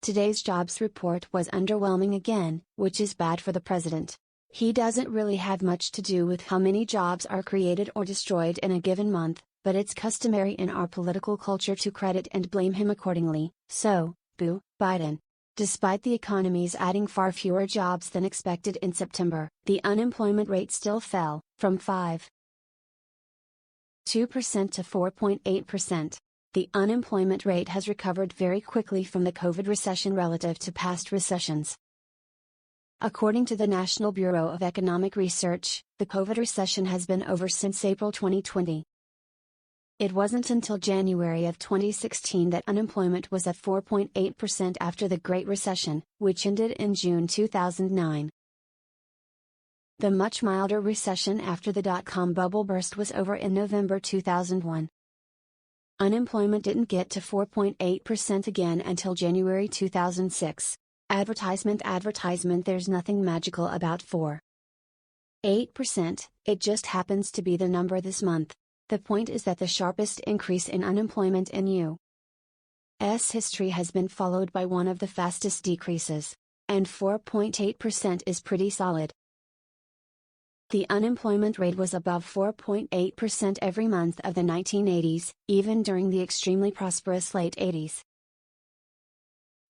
Today's jobs report was underwhelming again, which is bad for the president. He doesn't really have much to do with how many jobs are created or destroyed in a given month, but it's customary in our political culture to credit and blame him accordingly, so, boo, Biden. Despite the economy's adding far fewer jobs than expected in September, the unemployment rate still fell, from 5.2% to 4.8%. The unemployment rate has recovered very quickly from the COVID recession relative to past recessions. According to the National Bureau of Economic Research, the COVID recession has been over since April 2020. It wasn't until January of 2016 that unemployment was at 4.8% after the Great Recession, which ended in June 2009. The much milder recession after the dot-com bubble burst was over in November 2001. Unemployment didn't get to 4.8% again until January 2006. Advertisement There's nothing magical about 4.8%, it just happens to be the number this month. The point is that the sharpest increase in unemployment in U.S. history has been followed by one of the fastest decreases. And 4.8% is pretty solid. The unemployment rate was above 4.8% every month of the 1980s, even during the extremely prosperous late 80s.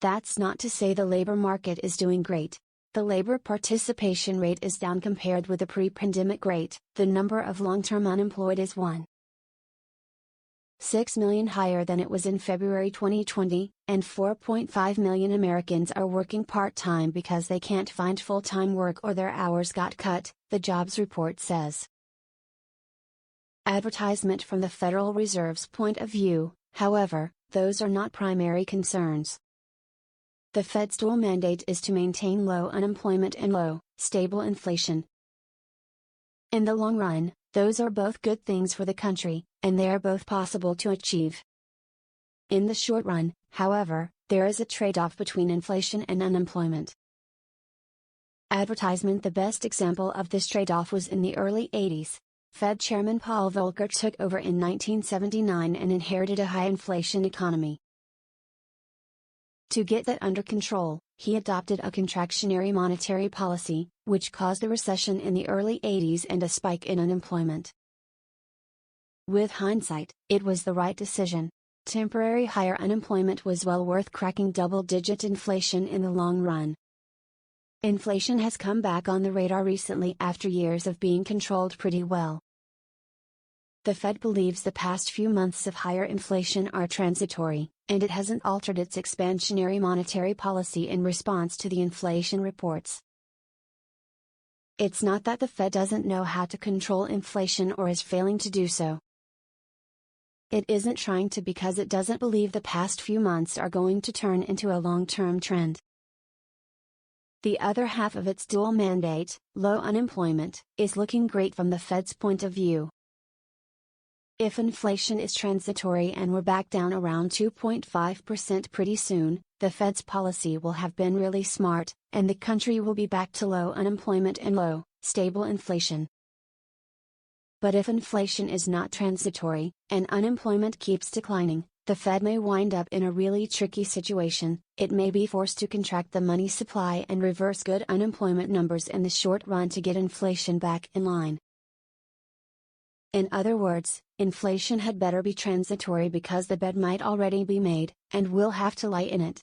That's not to say the labor market is doing great. The labor participation rate is down compared with the pre-pandemic rate. The number of long-term unemployed is 1.6 million higher than it was in February 2020, and 4.5 million Americans are working part-time because they can't find full-time work or their hours got cut, the jobs report says. Advertisement From the Federal Reserve's point of view, however, those are not primary concerns. The Fed's dual mandate is to maintain low unemployment and low, stable inflation. In the long run, those are both good things for the country, and they are both possible to achieve. In the short run, however, there is a trade-off between inflation and unemployment. Advertisement The best example of this trade-off was in the early 80s. Fed Chairman Paul Volcker took over in 1979 and inherited a high inflation economy. To get that under control, he adopted a contractionary monetary policy, which caused a recession in the early 80s and a spike in unemployment. With hindsight, it was the right decision. Temporary higher unemployment was well worth cracking double-digit inflation in the long run. Inflation has come back on the radar recently after years of being controlled pretty well. The Fed believes the past few months of higher inflation are transitory, and it hasn't altered its expansionary monetary policy in response to the inflation reports. It's not that the Fed doesn't know how to control inflation or is failing to do so. It isn't trying to because it doesn't believe the past few months are going to turn into a long-term trend. The other half of its dual mandate, low unemployment, is looking great from the Fed's point of view. If inflation is transitory and we're back down around 2.5% pretty soon, the Fed's policy will have been really smart, and the country will be back to low unemployment and low, stable inflation. But if inflation is not transitory, and unemployment keeps declining, the Fed may wind up in a really tricky situation. It may be forced to contract the money supply and reverse good unemployment numbers in the short run to get inflation back in line. In other words, inflation had better be transitory because the bed might already be made, and we'll have to lie in it.